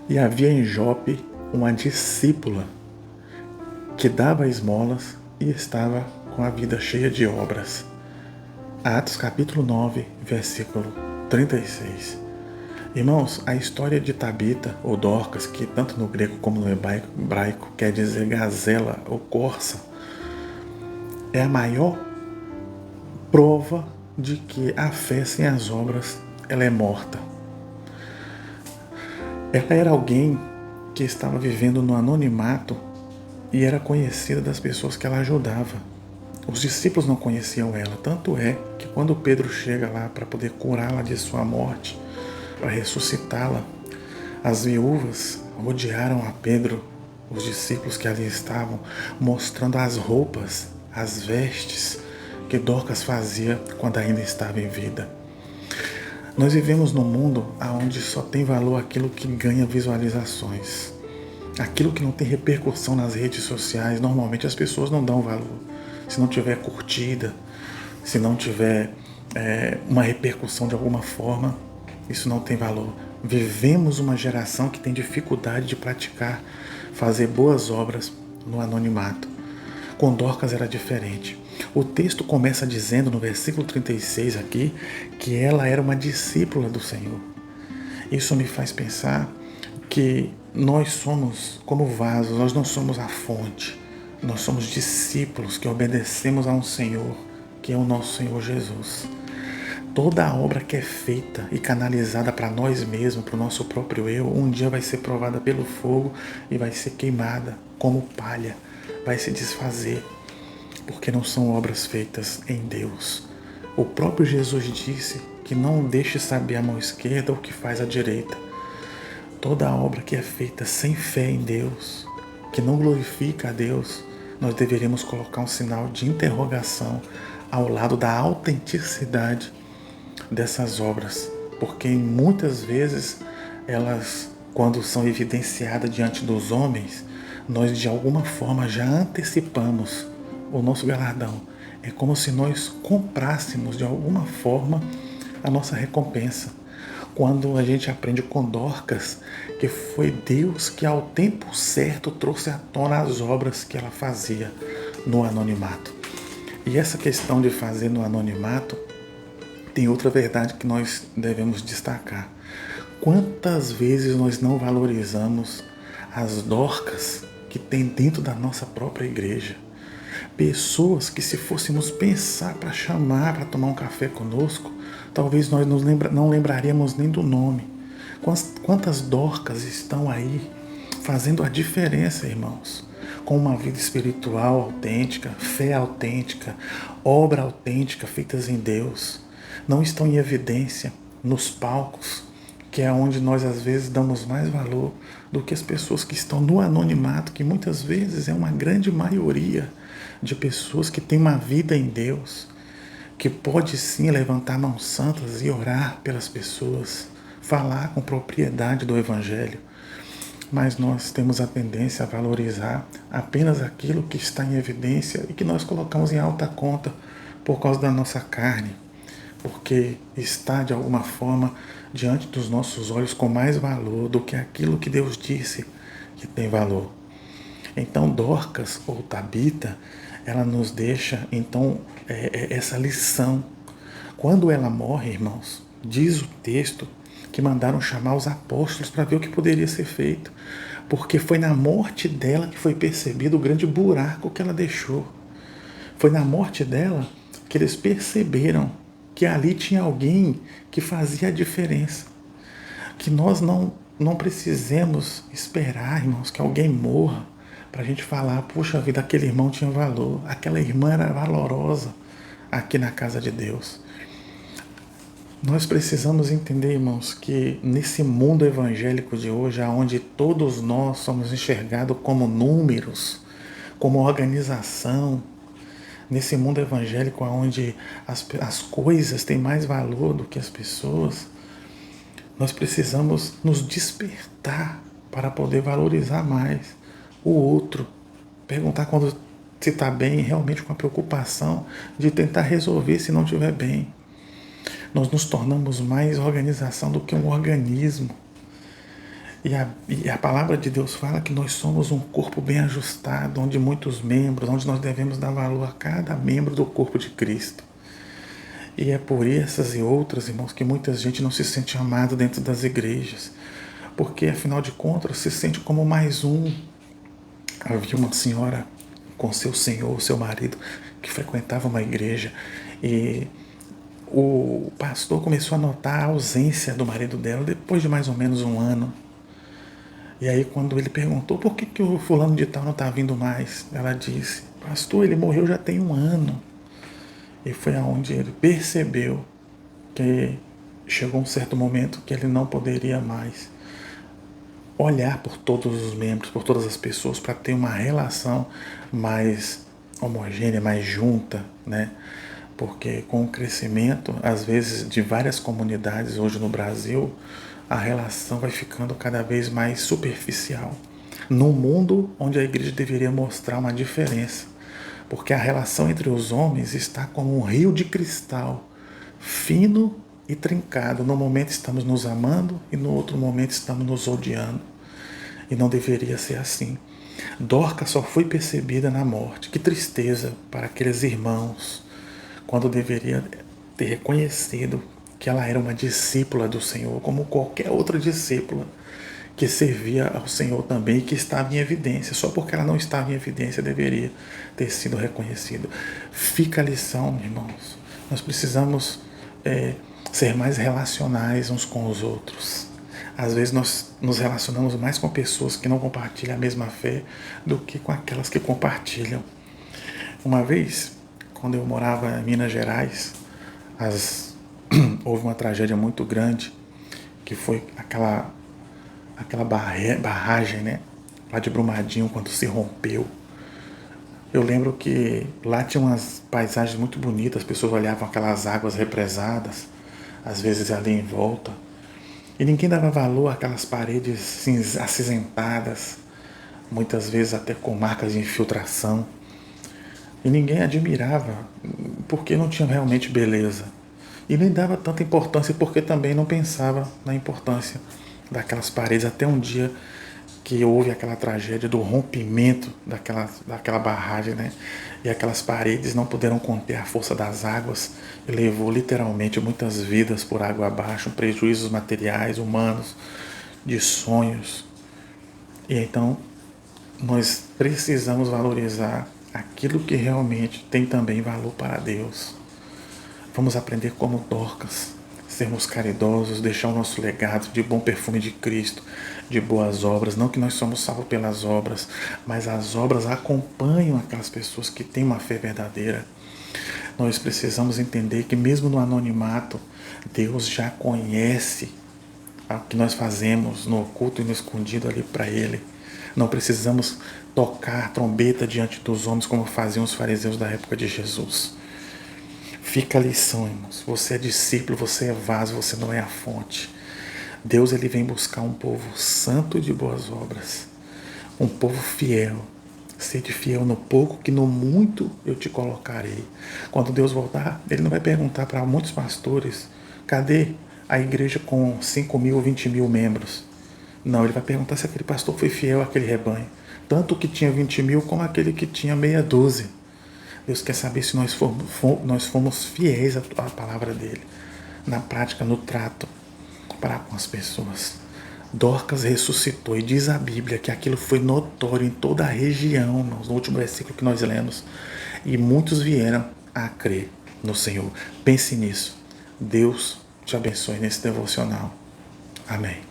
E havia em Jope uma discípula que dava esmolas e estava com a vida cheia de obras. Atos capítulo 9, versículo 36. Irmãos, a história de Tabita, ou Dorcas, que tanto no grego como no hebraico quer dizer gazela ou corça, é a maior prova de que a fé sem as obras ela é morta. Ela era alguém que estava vivendo no anonimato e era conhecida das pessoas que ela ajudava. Os discípulos não conheciam ela, tanto é que quando Pedro chega lá para poder curá-la de sua morte, para ressuscitá-la, as viúvas rodearam a Pedro, os discípulos que ali estavam, mostrando as roupas, as vestes que Dorcas fazia quando ainda estava em vida. Nós vivemos num mundo onde só tem valor aquilo que ganha visualizações. Aquilo que não tem repercussão nas redes sociais, normalmente as pessoas não dão valor. Se não tiver curtida, se não tiver uma repercussão de alguma forma, isso não tem valor. Vivemos uma geração que tem dificuldade de praticar, fazer boas obras no anonimato. Com Dorcas era diferente. O texto começa dizendo no versículo 36 aqui que ela era uma discípula do Senhor. Isso me faz pensar que nós somos como vasos, nós não somos a fonte. Nós somos discípulos que obedecemos a um Senhor, que é o nosso Senhor Jesus. Toda a obra que é feita e canalizada para nós mesmos, para o nosso próprio eu, um dia vai ser provada pelo fogo e vai ser queimada como palha, vai se desfazer, porque não são obras feitas em Deus. O próprio Jesus disse que não deixe saber a mão esquerda o que faz a direita. Toda a obra que é feita sem fé em Deus, que não glorifica a Deus, nós deveríamos colocar um sinal de interrogação ao lado da autenticidade dessas obras, porque muitas vezes elas, quando são evidenciadas diante dos homens, nós de alguma forma já antecipamos o nosso galardão. É como se nós comprássemos de alguma forma a nossa recompensa. Quando a gente aprende com Dorcas que foi Deus que ao tempo certo trouxe à tona as obras que ela fazia no anonimato. E essa questão de fazer no anonimato tem outra verdade que nós devemos destacar. Quantas vezes nós não valorizamos as Dorcas que tem dentro da nossa própria igreja? Pessoas que, se fôssemos pensar para chamar para tomar um café conosco, talvez nós não lembraríamos nem do nome. Quantas Dorcas estão aí fazendo a diferença, irmãos? Com uma vida espiritual autêntica, fé autêntica, obra autêntica feitas em Deus. Não estão em evidência nos palcos, que é onde nós às vezes damos mais valor do que as pessoas que estão no anonimato, que muitas vezes é uma grande maioria de pessoas que têm uma vida em Deus, que pode sim levantar mãos santas e orar pelas pessoas, falar com propriedade do Evangelho, mas nós temos a tendência a valorizar apenas aquilo que está em evidência e que nós colocamos em alta conta por causa da nossa carne, porque está de alguma forma diante dos nossos olhos com mais valor do que aquilo que Deus disse que tem valor. Então Dorcas ou Tabita, ela nos deixa então essa lição. Quando ela morre, irmãos, diz o texto que mandaram chamar os apóstolos para ver o que poderia ser feito, porque foi na morte dela que foi percebido o grande buraco que ela deixou. Foi na morte dela que eles perceberam que ali tinha alguém que fazia a diferença. Que nós não precisemos esperar, irmãos, que alguém morra para a gente falar, puxa vida, aquele irmão tinha valor, aquela irmã era valorosa aqui na casa de Deus. Nós precisamos entender, irmãos, que nesse mundo evangélico de hoje, onde todos nós somos enxergados como números, como organização, nesse mundo evangélico onde as coisas têm mais valor do que as pessoas, nós precisamos nos despertar para poder valorizar mais o outro. Perguntar quando se está bem, realmente com a preocupação de tentar resolver se não estiver bem. Nós nos tornamos mais organização do que um organismo. E a palavra de Deus fala que nós somos um corpo bem ajustado, onde muitos membros, onde nós devemos dar valor a cada membro do corpo de Cristo. E é por essas e outras, irmãos, que muita gente não se sente amado dentro das igrejas, porque afinal de contas se sente como mais um. Havia uma senhora com seu senhor, seu marido, que frequentava uma igreja, e o pastor começou a notar a ausência do marido dela depois de mais ou menos um ano. E aí quando ele perguntou por que o fulano de tal não está vindo mais, ela disse: pastor, ele morreu já tem um ano. E foi aonde ele percebeu que chegou um certo momento que ele não poderia mais olhar por todos os membros, por todas as pessoas, para ter uma relação mais homogênea, mais junta, né? Porque com o crescimento, às vezes, de várias comunidades hoje no Brasil, a relação vai ficando cada vez mais superficial. Num mundo onde a igreja deveria mostrar uma diferença, porque a relação entre os homens está como um rio de cristal, fino e trincado. No momento estamos nos amando e no outro momento estamos nos odiando. E não deveria ser assim. Dorcas só foi percebida na morte. Que tristeza para aqueles irmãos, quando deveria ter reconhecido que ela era uma discípula do Senhor, como qualquer outra discípula que servia ao Senhor também e que estava em evidência. Só porque ela não estava em evidência deveria ter sido reconhecido. Fica a lição, irmãos. Nós precisamos ser mais relacionais uns com os outros. Às vezes nós nos relacionamos mais com pessoas que não compartilham a mesma fé do que com aquelas que compartilham. Uma vez, quando eu morava em Minas Gerais, houve uma tragédia muito grande, que foi aquela barragem, né, lá de Brumadinho, quando se rompeu. Eu lembro que lá tinha umas paisagens muito bonitas, as pessoas olhavam aquelas águas represadas, às vezes ali em volta, e ninguém dava valor àquelas paredes acinzentadas, muitas vezes até com marcas de infiltração, e ninguém admirava, porque não tinha realmente beleza, e nem dava tanta importância, porque também não pensava na importância daquelas paredes, até um dia que houve aquela tragédia do rompimento daquela barragem, né? E aquelas paredes não puderam conter a força das águas e levou literalmente muitas vidas por água abaixo, prejuízos materiais, humanos, de sonhos. E então nós precisamos valorizar aquilo que realmente tem também valor para Deus. Vamos aprender como Dorcas, sermos caridosos, deixar o nosso legado de bom perfume de Cristo, de boas obras. Não que nós somos salvos pelas obras, mas as obras acompanham aquelas pessoas que têm uma fé verdadeira. Nós precisamos entender que mesmo no anonimato, Deus já conhece o que nós fazemos no oculto e no escondido ali para Ele. Não precisamos tocar trombeta diante dos homens como faziam os fariseus da época de Jesus. Fica a lição, irmãos. Você é discípulo, você é vaso, você não é a fonte. Deus, ele vem buscar um povo santo e de boas obras. Um povo fiel. Sede fiel no pouco, que no muito eu te colocarei. Quando Deus voltar, ele não vai perguntar para muitos pastores: cadê a igreja com 5.000 ou 20.000 membros? Não, ele vai perguntar se aquele pastor foi fiel àquele rebanho. Tanto o que tinha 20.000 como aquele que tinha meia dúzia. Deus quer saber se nós fomos fiéis à palavra dele, na prática, no trato para com as pessoas. Dorcas ressuscitou e diz a Bíblia que aquilo foi notório em toda a região, no último versículo que nós lemos, e muitos vieram a crer no Senhor. Pense nisso. Deus te abençoe nesse devocional. Amém.